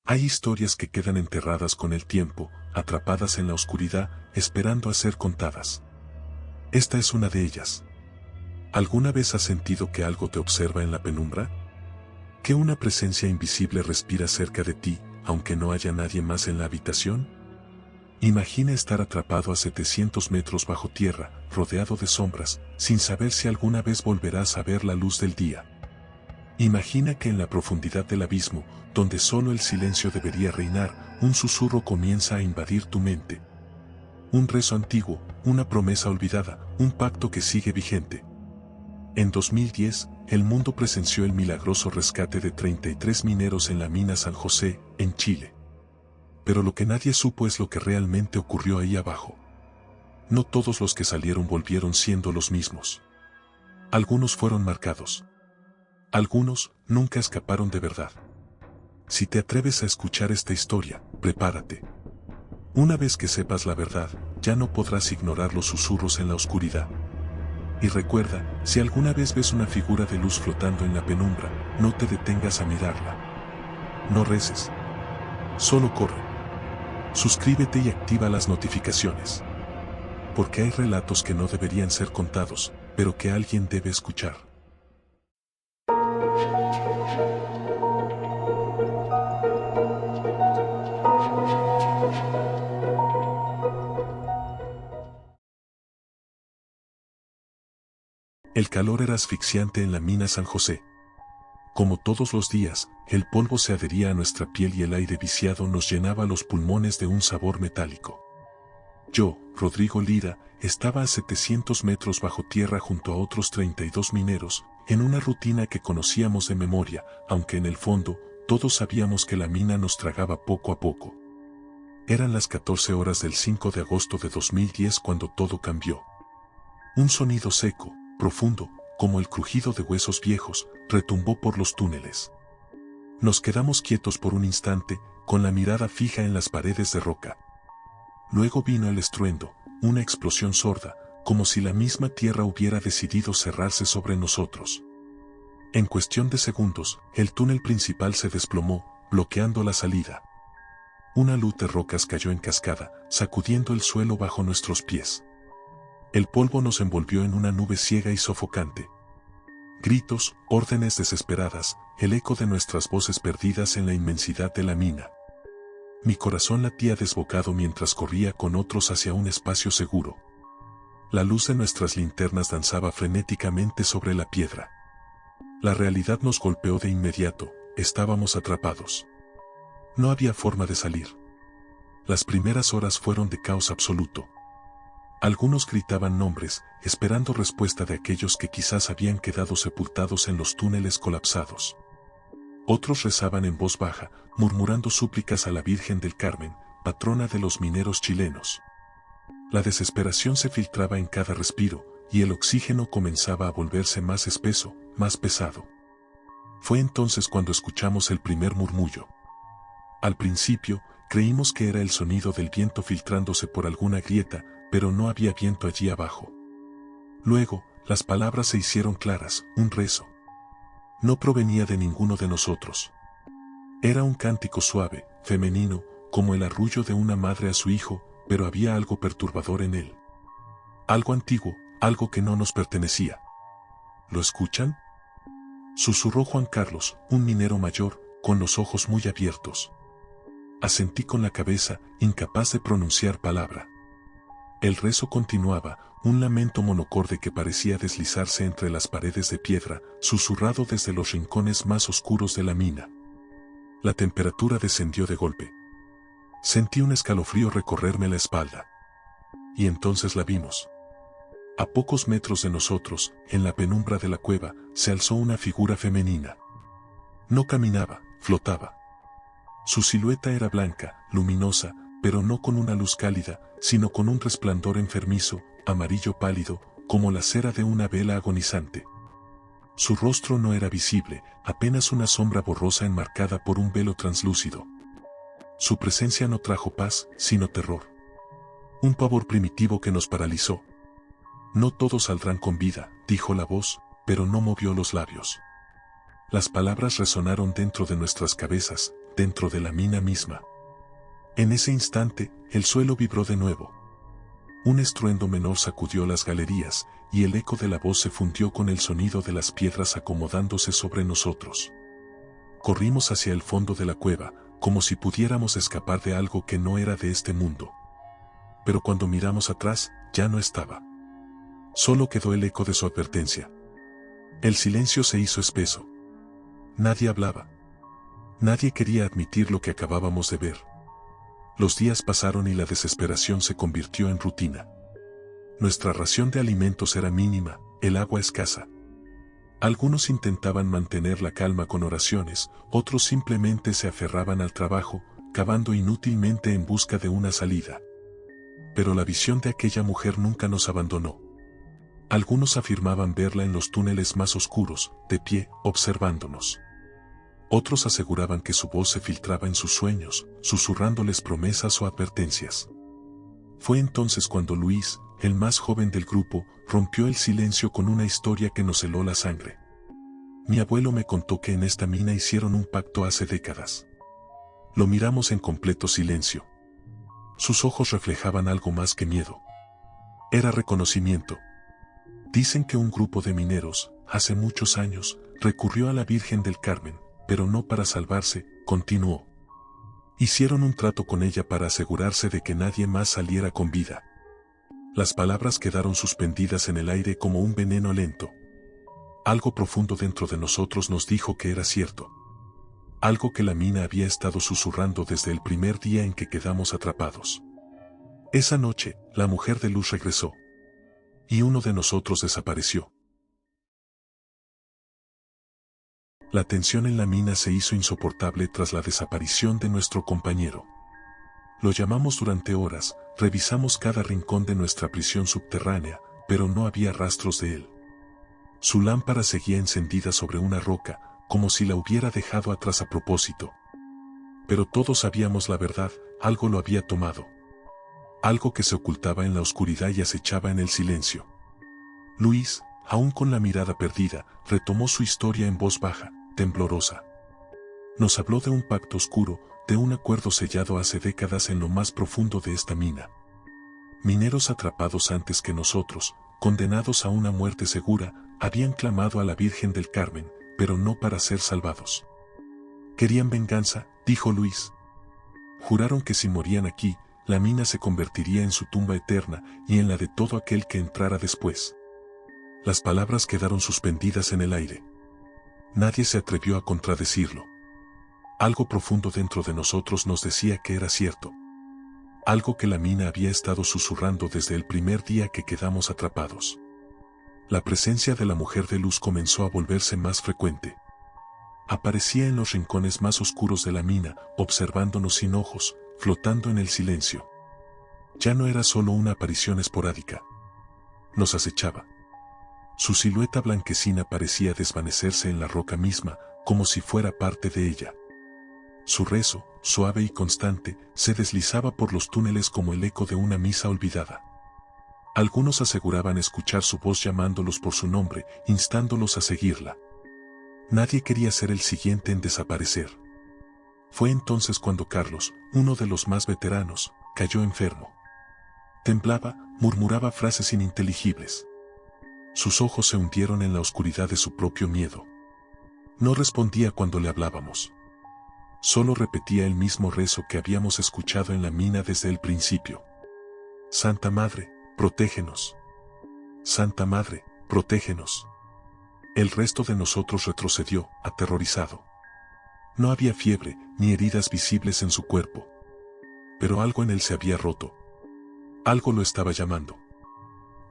Hay historias que quedan enterradas con el tiempo, atrapadas en la oscuridad, esperando a ser contadas. Esta es una de ellas. ¿Alguna vez has sentido que algo te observa en la penumbra? ¿Que una presencia invisible respira cerca de ti, aunque no haya nadie más en la habitación? Imagina estar atrapado a 700 metros bajo tierra, rodeado de sombras, sin saber si alguna vez volverás a ver la luz del día. Imagina que en la profundidad del abismo, donde solo el silencio debería reinar, un susurro comienza a invadir tu mente. Un rezo antiguo, una promesa olvidada, un pacto que sigue vigente. En 2010, el mundo presenció el milagroso rescate de 33 mineros en la mina San José, en Chile. Pero lo que nadie supo es lo que realmente ocurrió ahí abajo. No todos los que salieron volvieron siendo los mismos. Algunos fueron marcados. Algunos nunca escaparon de verdad. Si te atreves a escuchar esta historia, prepárate. Una vez que sepas la verdad, ya no podrás ignorar los susurros en la oscuridad. Y recuerda, si alguna vez ves una figura de luz flotando en la penumbra, no te detengas a mirarla. No reces. Solo corre. Suscríbete y activa las notificaciones. Porque hay relatos que no deberían ser contados, pero que alguien debe escuchar. El calor era asfixiante en la mina San José. Como todos los días, el polvo se adhería a nuestra piel y el aire viciado nos llenaba los pulmones de un sabor metálico. Yo, Rodrigo Lira, estaba a 700 metros bajo tierra junto a otros 32 mineros, en una rutina que conocíamos de memoria, aunque en el fondo, todos sabíamos que la mina nos tragaba poco a poco. Eran las 14 horas del 5 de agosto de 2010 cuando todo cambió. Un sonido seco, profundo, como el crujido de huesos viejos, retumbó por los túneles. Nos quedamos quietos por un instante, con la mirada fija en las paredes de roca. Luego vino el estruendo, una explosión sorda, como si la misma tierra hubiera decidido cerrarse sobre nosotros. En cuestión de segundos, el túnel principal se desplomó, bloqueando la salida. Una luz de rocas cayó en cascada, sacudiendo el suelo bajo nuestros pies. El polvo nos envolvió en una nube ciega y sofocante. Gritos, órdenes desesperadas, el eco de nuestras voces perdidas en la inmensidad de la mina. Mi corazón latía desbocado mientras corría con otros hacia un espacio seguro. La luz de nuestras linternas danzaba frenéticamente sobre la piedra. La realidad nos golpeó de inmediato, estábamos atrapados. No había forma de salir. Las primeras horas fueron de caos absoluto. Algunos gritaban nombres, esperando respuesta de aquellos que quizás habían quedado sepultados en los túneles colapsados. Otros rezaban en voz baja, murmurando súplicas a la Virgen del Carmen, patrona de los mineros chilenos. La desesperación se filtraba en cada respiro, y el oxígeno comenzaba a volverse más espeso, más pesado. Fue entonces cuando escuchamos el primer murmullo. Al principio, creímos que era el sonido del viento filtrándose por alguna grieta, pero no había viento allí abajo. Luego, las palabras se hicieron claras, un rezo. No provenía de ninguno de nosotros. Era un cántico suave, femenino, como el arrullo de una madre a su hijo, pero había algo perturbador en él. Algo antiguo, algo que no nos pertenecía. ¿Lo escuchan?, susurró Juan Carlos, un minero mayor, con los ojos muy abiertos. Asentí con la cabeza, incapaz de pronunciar palabra. El rezo continuaba, un lamento monocorde que parecía deslizarse entre las paredes de piedra, susurrado desde los rincones más oscuros de la mina. La temperatura descendió de golpe. Sentí un escalofrío recorrerme la espalda. Y entonces la vimos. A pocos metros de nosotros, en la penumbra de la cueva, se alzó una figura femenina. No caminaba, flotaba. Su silueta era blanca, luminosa, pero no con una luz cálida, sino con un resplandor enfermizo, amarillo pálido, como la cera de una vela agonizante. Su rostro no era visible, apenas una sombra borrosa enmarcada por un velo translúcido. Su presencia no trajo paz, sino terror. Un pavor primitivo que nos paralizó. No todos saldrán con vida, dijo la voz, pero no movió los labios. Las palabras resonaron dentro de nuestras cabezas, dentro de la mina misma. En ese instante, el suelo vibró de nuevo. Un estruendo menor sacudió las galerías, y el eco de la voz se fundió con el sonido de las piedras acomodándose sobre nosotros. Corrimos hacia el fondo de la cueva, como si pudiéramos escapar de algo que no era de este mundo. Pero cuando miramos atrás, ya no estaba. Solo quedó el eco de su advertencia. El silencio se hizo espeso. Nadie hablaba. Nadie quería admitir lo que acabábamos de ver. Los días pasaron y la desesperación se convirtió en rutina. Nuestra ración de alimentos era mínima, el agua escasa. Algunos intentaban mantener la calma con oraciones, otros simplemente se aferraban al trabajo, cavando inútilmente en busca de una salida. Pero la visión de aquella mujer nunca nos abandonó. Algunos afirmaban verla en los túneles más oscuros, de pie, observándonos. Otros aseguraban que su voz se filtraba en sus sueños, susurrándoles promesas o advertencias. Fue entonces cuando Luis, el más joven del grupo, rompió el silencio con una historia que nos heló la sangre. Mi abuelo me contó que en esta mina hicieron un pacto hace décadas. Lo miramos en completo silencio. Sus ojos reflejaban algo más que miedo. Era reconocimiento. Dicen que un grupo de mineros, hace muchos años, recurrió a la Virgen del Carmen, pero no para salvarse, continuó. Hicieron un trato con ella para asegurarse de que nadie más saliera con vida. Las palabras quedaron suspendidas en el aire como un veneno lento. Algo profundo dentro de nosotros nos dijo que era cierto. Algo que la mina había estado susurrando desde el primer día en que quedamos atrapados. Esa noche, la mujer de luz regresó. Y uno de nosotros desapareció. La tensión en la mina se hizo insoportable tras la desaparición de nuestro compañero. Lo llamamos durante horas, revisamos cada rincón de nuestra prisión subterránea, pero no había rastros de él. Su lámpara seguía encendida sobre una roca, como si la hubiera dejado atrás a propósito. Pero todos sabíamos la verdad, algo lo había tomado. Algo que se ocultaba en la oscuridad y acechaba en el silencio. Luis, aún con la mirada perdida, retomó su historia en voz baja, temblorosa. Nos habló de un pacto oscuro, de un acuerdo sellado hace décadas en lo más profundo de esta mina. Mineros atrapados antes que nosotros, condenados a una muerte segura, habían clamado a la Virgen del Carmen, pero no para ser salvados. Querían venganza, dijo Luis. Juraron que si morían aquí, la mina se convertiría en su tumba eterna y en la de todo aquel que entrara después. Las palabras quedaron suspendidas en el aire. Nadie se atrevió a contradecirlo. Algo profundo dentro de nosotros nos decía que era cierto. Algo que la mina había estado susurrando desde el primer día que quedamos atrapados. La presencia de la mujer de luz comenzó a volverse más frecuente. Aparecía en los rincones más oscuros de la mina, observándonos sin ojos, flotando en el silencio. Ya no era solo una aparición esporádica. Nos acechaba. Su silueta blanquecina parecía desvanecerse en la roca misma, como si fuera parte de ella. Su rezo, suave y constante, se deslizaba por los túneles como el eco de una misa olvidada. Algunos aseguraban escuchar su voz llamándolos por su nombre, instándolos a seguirla. Nadie quería ser el siguiente en desaparecer. Fue entonces cuando Carlos, uno de los más veteranos, cayó enfermo. Temblaba, murmuraba frases ininteligibles. Sus ojos se hundieron en la oscuridad de su propio miedo. No respondía cuando le hablábamos. Solo repetía el mismo rezo que habíamos escuchado en la mina desde el principio. Santa Madre, protégenos. Santa Madre, protégenos. El resto de nosotros retrocedió, aterrorizado. No había fiebre, ni heridas visibles en su cuerpo. Pero algo en él se había roto. Algo lo estaba llamando.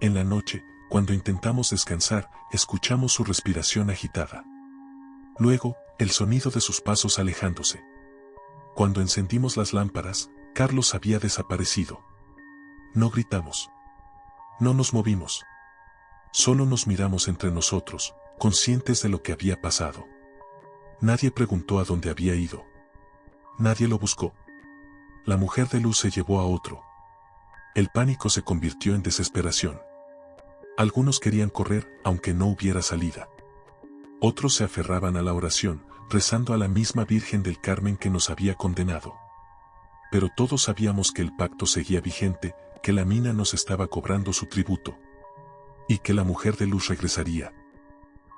En la noche, cuando intentamos descansar, escuchamos su respiración agitada. Luego, el sonido de sus pasos alejándose. Cuando encendimos las lámparas, Carlos había desaparecido. No gritamos. No nos movimos. Solo nos miramos entre nosotros, conscientes de lo que había pasado. Nadie preguntó a dónde había ido. Nadie lo buscó. La mujer de luz se llevó a otro. El pánico se convirtió en desesperación. Algunos querían correr, aunque no hubiera salida. Otros se aferraban a la oración, rezando a la misma Virgen del Carmen que nos había condenado. Pero todos sabíamos que el pacto seguía vigente, que la mina nos estaba cobrando su tributo. Y que la mujer de luz regresaría.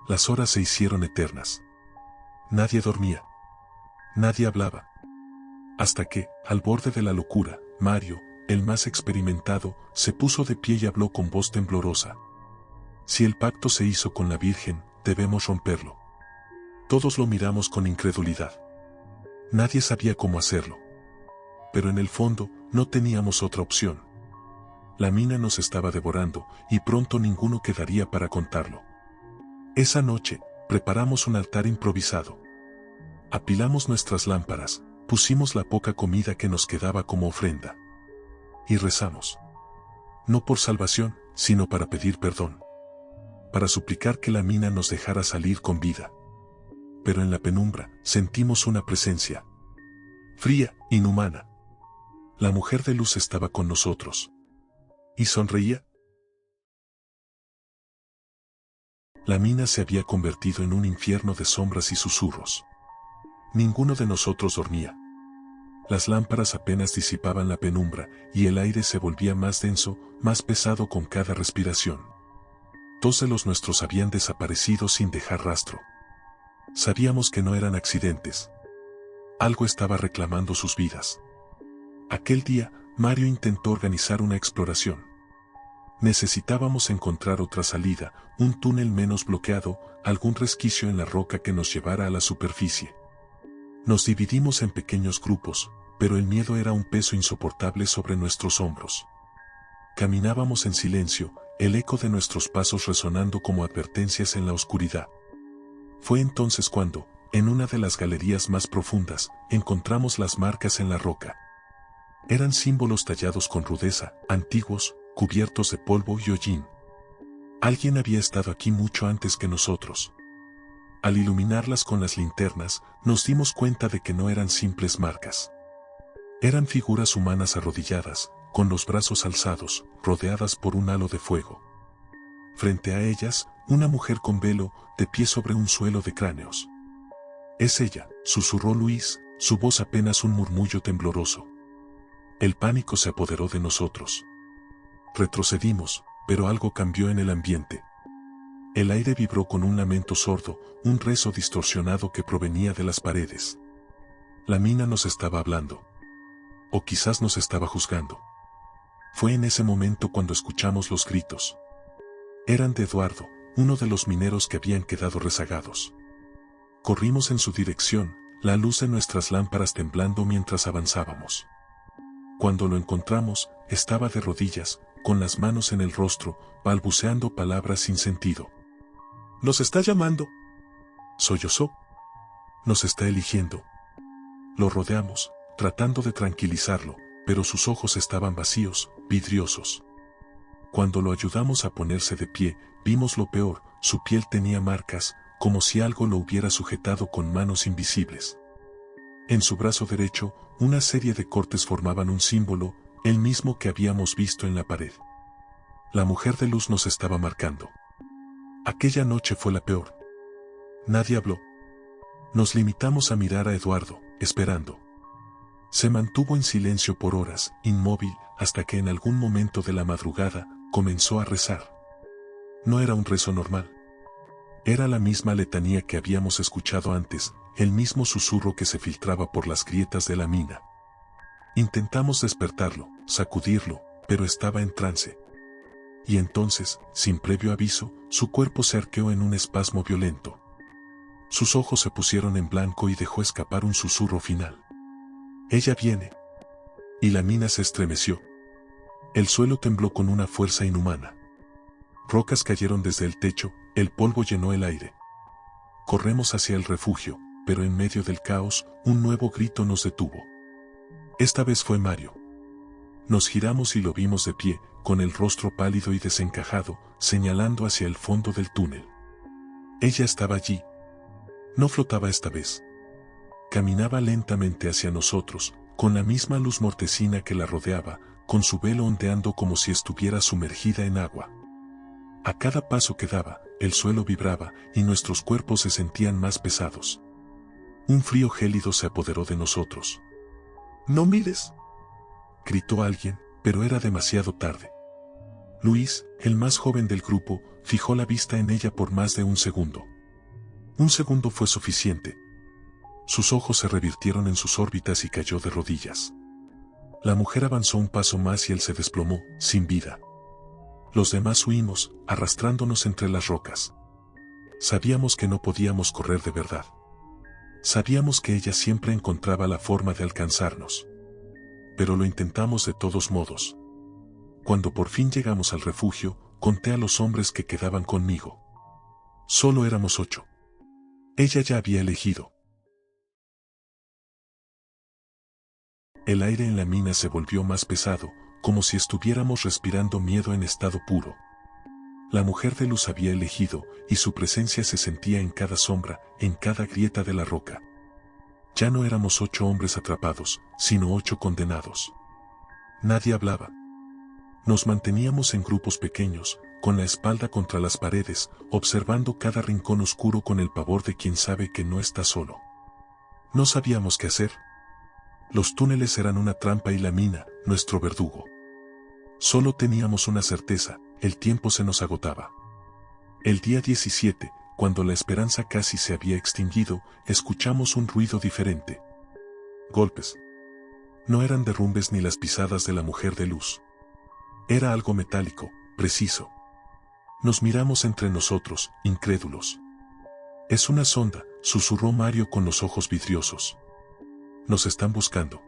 Las horas se hicieron eternas. Nadie dormía. Nadie hablaba. Hasta que, al borde de la locura, Mario, el más experimentado, se puso de pie y habló con voz temblorosa. Si el pacto se hizo con la Virgen, debemos romperlo. Todos lo miramos con incredulidad. Nadie sabía cómo hacerlo. Pero en el fondo, no teníamos otra opción. La mina nos estaba devorando, y pronto ninguno quedaría para contarlo. Esa noche, preparamos un altar improvisado. Apilamos nuestras lámparas, pusimos la poca comida que nos quedaba como ofrenda. Y rezamos. No por salvación, sino para pedir perdón. Para suplicar que la mina nos dejara salir con vida. Pero en la penumbra, sentimos una presencia. Fría, inhumana. La mujer de luz estaba con nosotros. ¿Y sonreía? La mina se había convertido en un infierno de sombras y susurros. Ninguno de nosotros dormía. Las lámparas apenas disipaban la penumbra, y el aire se volvía más denso, más pesado con cada respiración. 2 de los nuestros habían desaparecido sin dejar rastro. Sabíamos que no eran accidentes. Algo estaba reclamando sus vidas. Aquel día, Mario intentó organizar una exploración. Necesitábamos encontrar otra salida, un túnel menos bloqueado, algún resquicio en la roca que nos llevara a la superficie. Nos dividimos en pequeños grupos, pero el miedo era un peso insoportable sobre nuestros hombros. Caminábamos en silencio, el eco de nuestros pasos resonando como advertencias en la oscuridad. Fue entonces cuando, en una de las galerías más profundas, encontramos las marcas en la roca. Eran símbolos tallados con rudeza, antiguos, cubiertos de polvo y hollín. Alguien había estado aquí mucho antes que nosotros. Al iluminarlas con las linternas, nos dimos cuenta de que no eran simples marcas. Eran figuras humanas arrodilladas, con los brazos alzados, rodeadas por un halo de fuego. Frente a ellas, una mujer con velo, de pie sobre un suelo de cráneos. «Es ella», susurró Luis, su voz apenas un murmullo tembloroso. El pánico se apoderó de nosotros. Retrocedimos, pero algo cambió en el ambiente. El aire vibró con un lamento sordo, un rezo distorsionado que provenía de las paredes. La mina nos estaba hablando. O quizás nos estaba juzgando. Fue en ese momento cuando escuchamos los gritos. Eran de Eduardo, uno de los mineros que habían quedado rezagados. Corrimos en su dirección, la luz de nuestras lámparas temblando mientras avanzábamos. Cuando lo encontramos, estaba de rodillas, con las manos en el rostro, balbuceando palabras sin sentido. «¿Nos está llamando?», sollozó. «Nos está eligiendo». Lo rodeamos, tratando de tranquilizarlo, pero sus ojos estaban vacíos, vidriosos. Cuando lo ayudamos a ponerse de pie, vimos lo peor, su piel tenía marcas, como si algo lo hubiera sujetado con manos invisibles. En su brazo derecho, una serie de cortes formaban un símbolo, el mismo que habíamos visto en la pared. La mujer de luz nos estaba marcando. Aquella noche fue la peor. Nadie habló. Nos limitamos a mirar a Eduardo, esperando. Se mantuvo en silencio por horas, inmóvil, hasta que en algún momento de la madrugada, comenzó a rezar. No era un rezo normal. Era la misma letanía que habíamos escuchado antes, el mismo susurro que se filtraba por las grietas de la mina. Intentamos despertarlo, sacudirlo, pero estaba en trance. Y entonces, sin previo aviso, su cuerpo se arqueó en un espasmo violento. Sus ojos se pusieron en blanco y dejó escapar un susurro final. «Ella viene». Y la mina se estremeció. El suelo tembló con una fuerza inhumana. Rocas cayeron desde el techo, el polvo llenó el aire. Corremos hacia el refugio, pero en medio del caos, un nuevo grito nos detuvo. Esta vez fue Mario. Nos giramos y lo vimos de pie, con el rostro pálido y desencajado, señalando hacia el fondo del túnel. Ella estaba allí. No flotaba esta vez. Caminaba lentamente hacia nosotros, con la misma luz mortecina que la rodeaba, con su velo ondeando como si estuviera sumergida en agua. A cada paso que daba, el suelo vibraba, y nuestros cuerpos se sentían más pesados. Un frío gélido se apoderó de nosotros. «¡No mires!», gritó alguien, pero era demasiado tarde. Luis, el más joven del grupo, fijó la vista en ella por más de un segundo. Un segundo fue suficiente. Sus ojos se revirtieron en sus órbitas y cayó de rodillas. La mujer avanzó un paso más y él se desplomó, sin vida. Los demás huimos, arrastrándonos entre las rocas. Sabíamos que no podíamos correr de verdad. Sabíamos que ella siempre encontraba la forma de alcanzarnos. Pero lo intentamos de todos modos. Cuando por fin llegamos al refugio, conté a los hombres que quedaban conmigo. Solo éramos 8. Ella ya había elegido. El aire en la mina se volvió más pesado, como si estuviéramos respirando miedo en estado puro. La mujer de luz había elegido, y su presencia se sentía en cada sombra, en cada grieta de la roca. Ya no éramos 8 hombres atrapados, sino 8 condenados. Nadie hablaba. Nos manteníamos en grupos pequeños, con la espalda contra las paredes, observando cada rincón oscuro con el pavor de quien sabe que no está solo. No sabíamos qué hacer. Los túneles eran una trampa y la mina, nuestro verdugo. Solo teníamos una certeza: el tiempo se nos agotaba. El día 17, cuando la esperanza casi se había extinguido, escuchamos un ruido diferente. Golpes. No eran derrumbes ni las pisadas de la mujer de luz. Era algo metálico, preciso. Nos miramos entre nosotros, incrédulos. «Es una sonda», susurró Mario con los ojos vidriosos. «Nos están buscando».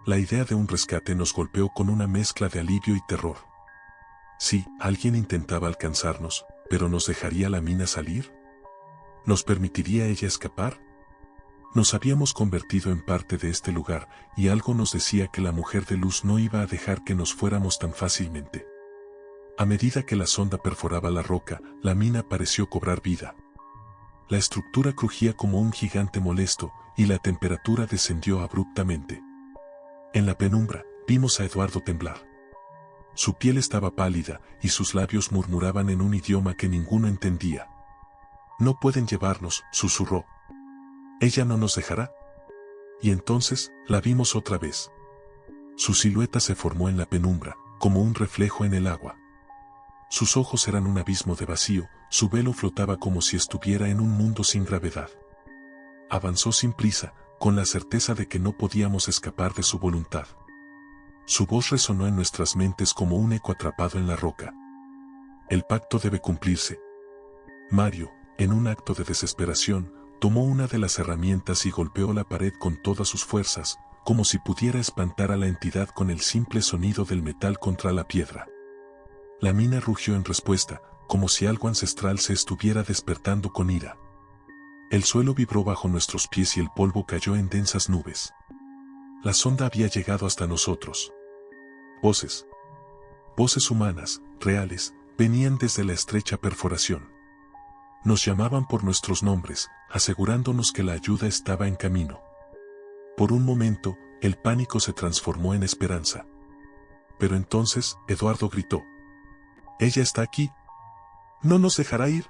La idea de un rescate nos golpeó con una mezcla de alivio y terror. Sí, alguien intentaba alcanzarnos, pero ¿nos dejaría la mina salir? ¿Nos permitiría ella escapar? Nos habíamos convertido en parte de este lugar, y algo nos decía que la mujer de luz no iba a dejar que nos fuéramos tan fácilmente. A medida que la sonda perforaba la roca, la mina pareció cobrar vida. La estructura crujía como un gigante molesto, y la temperatura descendió abruptamente. En la penumbra, vimos a Eduardo temblar. Su piel estaba pálida, y sus labios murmuraban en un idioma que ninguno entendía. «No pueden llevarnos», susurró. «¿Ella no nos dejará?». Y entonces, la vimos otra vez. Su silueta se formó en la penumbra, como un reflejo en el agua. Sus ojos eran un abismo de vacío, su velo flotaba como si estuviera en un mundo sin gravedad. Avanzó sin prisa, con la certeza de que no podíamos escapar de su voluntad. Su voz resonó en nuestras mentes como un eco atrapado en la roca. «El pacto debe cumplirse». Mario, en un acto de desesperación, tomó una de las herramientas y golpeó la pared con todas sus fuerzas, como si pudiera espantar a la entidad con el simple sonido del metal contra la piedra. La mina rugió en respuesta, como si algo ancestral se estuviera despertando con ira. El suelo vibró bajo nuestros pies y el polvo cayó en densas nubes. La sonda había llegado hasta nosotros. Voces. Voces humanas, reales, venían desde la estrecha perforación. Nos llamaban por nuestros nombres, asegurándonos que la ayuda estaba en camino. Por un momento, el pánico se transformó en esperanza. Pero entonces, Eduardo gritó: «¡Ella está aquí! ¡No nos dejará ir!».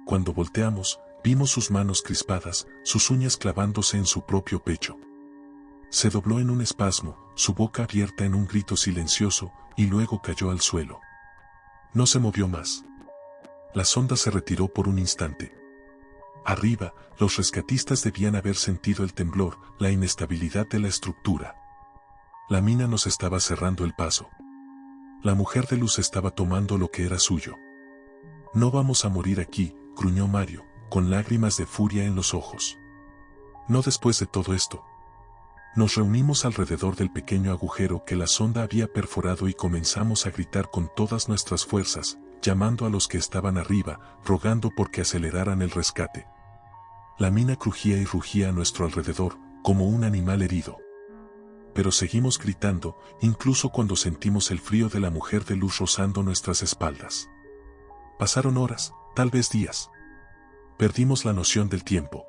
Cuando volteamos, vimos sus manos crispadas, sus uñas clavándose en su propio pecho. Se dobló en un espasmo, su boca abierta en un grito silencioso, y luego cayó al suelo. No se movió más. La sonda se retiró por un instante. Arriba, los rescatistas debían haber sentido el temblor, la inestabilidad de la estructura. La mina nos estaba cerrando el paso. La mujer de luz estaba tomando lo que era suyo. «No vamos a morir aquí», gruñó Mario, con lágrimas de furia en los ojos. «No después de todo esto». Nos reunimos alrededor del pequeño agujero que la sonda había perforado y comenzamos a gritar con todas nuestras fuerzas, llamando a los que estaban arriba, rogando porque aceleraran el rescate. La mina crujía y rugía a nuestro alrededor, como un animal herido. Pero seguimos gritando, incluso cuando sentimos el frío de la mujer de luz rozando nuestras espaldas. Pasaron horas, tal vez días. Perdimos la noción del tiempo.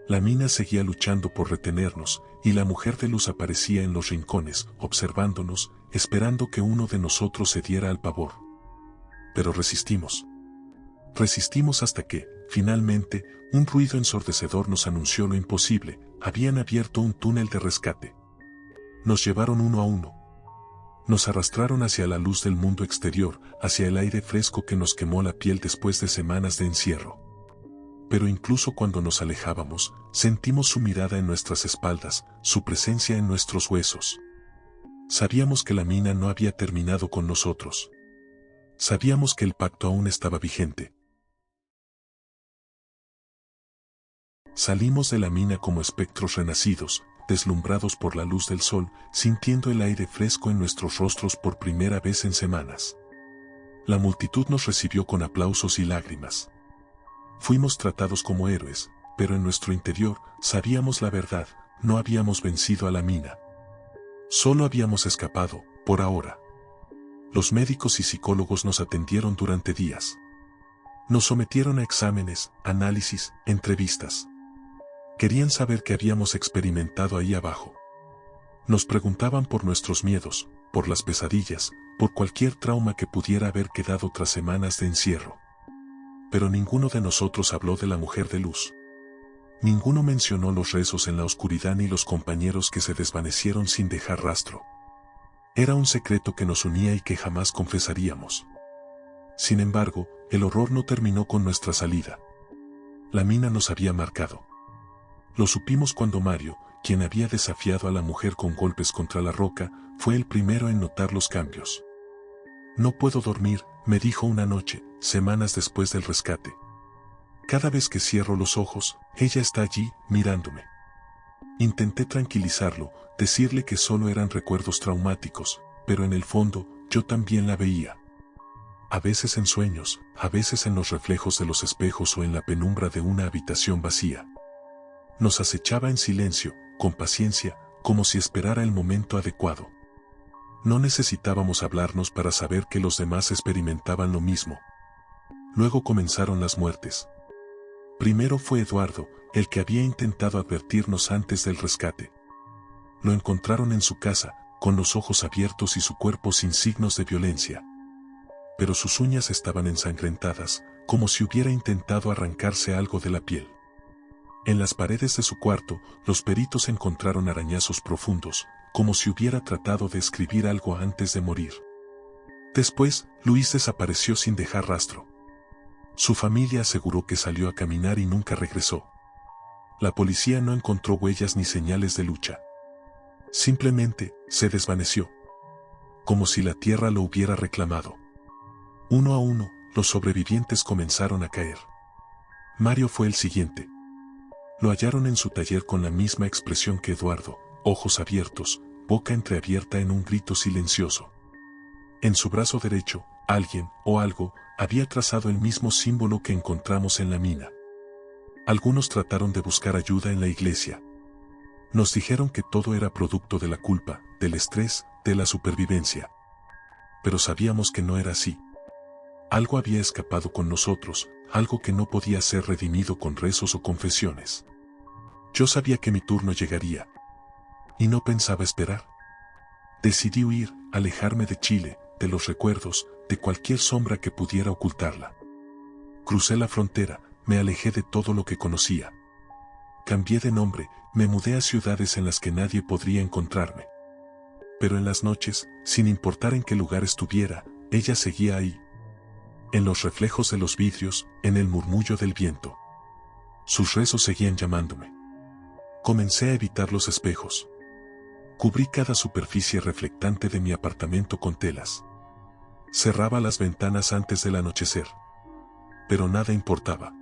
La mina seguía luchando por retenernos, y la mujer de luz aparecía en los rincones, observándonos, esperando que uno de nosotros cediera al pavor. Pero resistimos. Resistimos hasta que, finalmente, un ruido ensordecedor nos anunció lo imposible: habían abierto un túnel de rescate. Nos llevaron uno a uno. Nos arrastraron hacia la luz del mundo exterior, hacia el aire fresco que nos quemó la piel después de semanas de encierro. Pero incluso cuando nos alejábamos, sentimos su mirada en nuestras espaldas, su presencia en nuestros huesos. Sabíamos que la mina no había terminado con nosotros. Sabíamos que el pacto aún estaba vigente. Salimos de la mina como espectros renacidos, deslumbrados por la luz del sol, sintiendo el aire fresco en nuestros rostros por primera vez en semanas. La multitud nos recibió con aplausos y lágrimas. Fuimos tratados como héroes, pero en nuestro interior sabíamos la verdad: no habíamos vencido a la mina. Solo habíamos escapado, por ahora. Los médicos y psicólogos nos atendieron durante días. Nos sometieron a exámenes, análisis, entrevistas. Querían saber qué habíamos experimentado ahí abajo. Nos preguntaban por nuestros miedos, por las pesadillas, por cualquier trauma que pudiera haber quedado tras semanas de encierro. Pero ninguno de nosotros habló de la mujer de luz. Ninguno mencionó los rezos en la oscuridad ni los compañeros que se desvanecieron sin dejar rastro. Era un secreto que nos unía y que jamás confesaríamos. Sin embargo, el horror no terminó con nuestra salida. La mina nos había marcado. Lo supimos cuando Mario, quien había desafiado a la mujer con golpes contra la roca, fue el primero en notar los cambios. No puedo dormir, me dijo una noche, semanas después del rescate. Cada vez que cierro los ojos, ella está allí, mirándome. Intenté tranquilizarlo, decirle que solo eran recuerdos traumáticos, pero en el fondo, yo también la veía. A veces en sueños, a veces en los reflejos de los espejos o en la penumbra de una habitación vacía. Nos acechaba en silencio, con paciencia, como si esperara el momento adecuado. No necesitábamos hablarnos para saber que los demás experimentaban lo mismo. Luego comenzaron las muertes. Primero fue Eduardo, el que había intentado advertirnos antes del rescate. Lo encontraron en su casa, con los ojos abiertos y su cuerpo sin signos de violencia. Pero sus uñas estaban ensangrentadas, como si hubiera intentado arrancarse algo de la piel. En las paredes de su cuarto, los peritos encontraron arañazos profundos, como si hubiera tratado de escribir algo antes de morir. Después, Luis desapareció sin dejar rastro. Su familia aseguró que salió a caminar y nunca regresó. La policía no encontró huellas ni señales de lucha. Simplemente, se desvaneció. Como si la tierra lo hubiera reclamado. Uno a uno, los sobrevivientes comenzaron a caer. Mario fue el siguiente. Lo hallaron en su taller con la misma expresión que Eduardo, ojos abiertos, boca entreabierta en un grito silencioso. En su brazo derecho, alguien, o algo, había trazado el mismo símbolo que encontramos en la mina. Algunos trataron de buscar ayuda en la iglesia. Nos dijeron que todo era producto de la culpa, del estrés, de la supervivencia. Pero sabíamos que no era así. Algo había escapado con nosotros, algo que no podía ser redimido con rezos o confesiones. Yo sabía que mi turno llegaría. Y no pensaba esperar. Decidí huir, alejarme de Chile, de los recuerdos, de cualquier sombra que pudiera ocultarla. Crucé la frontera, me alejé de todo lo que conocía. Cambié de nombre, me mudé a ciudades en las que nadie podría encontrarme. Pero en las noches, sin importar en qué lugar estuviera, ella seguía ahí. En los reflejos de los vidrios, en el murmullo del viento. Sus rezos seguían llamándome. Comencé a evitar los espejos. Cubrí cada superficie reflectante de mi apartamento con telas. Cerraba las ventanas antes del anochecer. Pero nada importaba.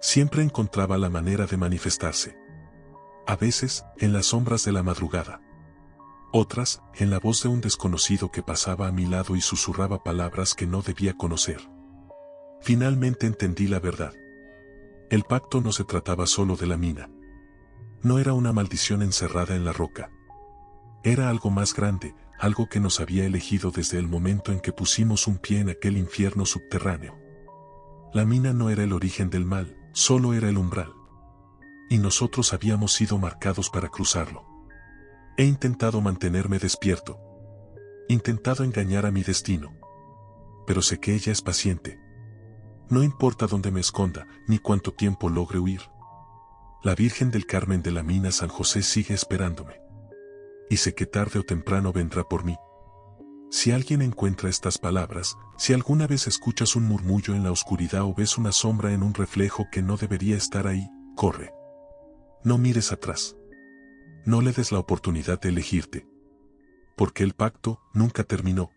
Siempre encontraba la manera de manifestarse. A veces, en las sombras de la madrugada. Otras, en la voz de un desconocido que pasaba a mi lado y susurraba palabras que no debía conocer. Finalmente entendí la verdad. El pacto no se trataba solo de la mina. No era una maldición encerrada en la roca. Era algo más grande, algo que nos había elegido desde el momento en que pusimos un pie en aquel infierno subterráneo. La mina no era el origen del mal, solo era el umbral. Y nosotros habíamos sido marcados para cruzarlo. He intentado mantenerme despierto. Intentado engañar a mi destino. Pero sé que ella es paciente. No importa dónde me esconda, ni cuánto tiempo logre huir. La Virgen del Carmen de la Mina San José sigue esperándome. Y sé que tarde o temprano vendrá por mí. Si alguien encuentra estas palabras, si alguna vez escuchas un murmullo en la oscuridad o ves una sombra en un reflejo que no debería estar ahí, corre. No mires atrás. No le des la oportunidad de elegirte. Porque el pacto nunca terminó.